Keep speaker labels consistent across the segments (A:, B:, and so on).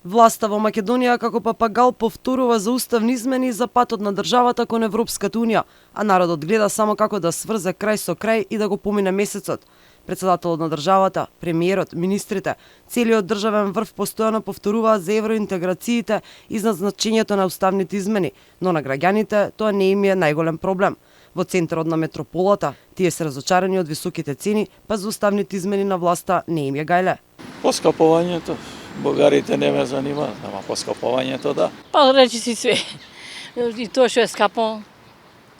A: Власта во Македонија како папагал повторува за уставни измени за патот на државата кон Европската унија, а народот гледа само како да сврзе крај со крај и да го помине месецот. Председателот на државата, премиерот, министрите, целиот државен врв постојано повторуваат за евроинтеграциите и значењето на уставните измени, но на граѓаните тоа не им е најголем проблем. Во центарот на метрополата, тие се разочарани од високите цени, па за уставните измени на власта не им е гајле.
B: Поскапувањето, бугарите не ме занимаат, ама поскапувањето да.
C: Па речи си све. И тоа што е скапо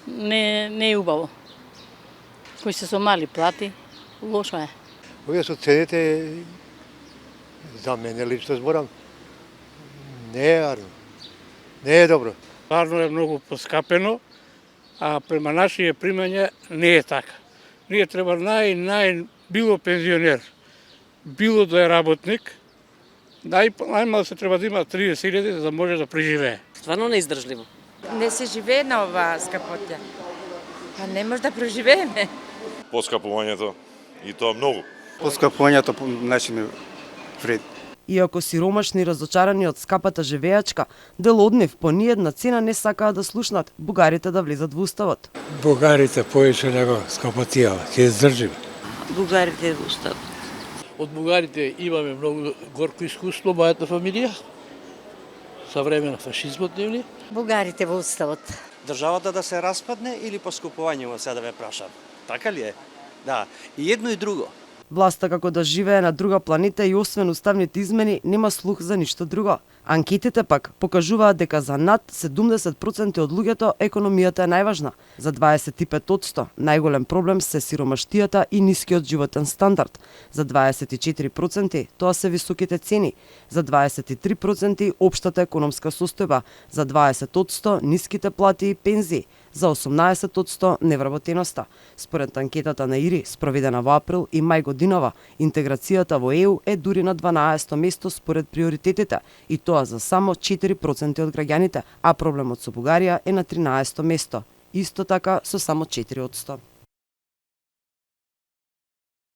C: не е убаво. Кои се со мали плати, лошо е.
D: Овие со цените, за мене лично зборам, не е арно. Не е добро.
E: Стварно е многу поскапено, а према нашите примања не е така. Ние треба било пензионер, било да е работник, најмало се треба да има 30.000 за да може да преживее.
F: Стварно неиздржливо.
G: Не се живее на оваа скапотја. Па не може да преживееме.
H: Поскапувањето и тоа многу.
I: Поскапувањето значи не вред.
A: Иако сиромашни разочарани од скапата живеачка, дел од нив по ниедна цена не сакаат да слушнат бугарите да влезат во уставот.
J: Бугарите повеќе него скапотија, ќе издржиме.
F: Бугарите во уставот.
B: Од бугарите имаме многу горко искуство, мојата фамилија, со време на фашизмот нивни.
G: Бугарите во уставот.
F: Државата да се распадне или поскупувањето сега да ве прашам. Така ли е? Да, и едно и друго.
A: Власта како да живее на друга планета и освен уставните измени нема слух за ништо друго. Анкетите пак покажуваат дека за над 70% од луѓето економијата е најважна. За 25% најголем проблем се сиромаштијата и нискиот животен стандард. За 24% тоа се високите цени. За 23% општата економска состојба. За 20% ниските плати и пензии. За 18% невработеноста. Според анкетата на ИРИ, спроведена во април и мај годинава, интеграцијата во ЕУ е дури на 12-то место според приоритетите, и тоа за само 4% од граѓаните, а проблемот со Бугарија е на 13-то место, исто така со само 4%.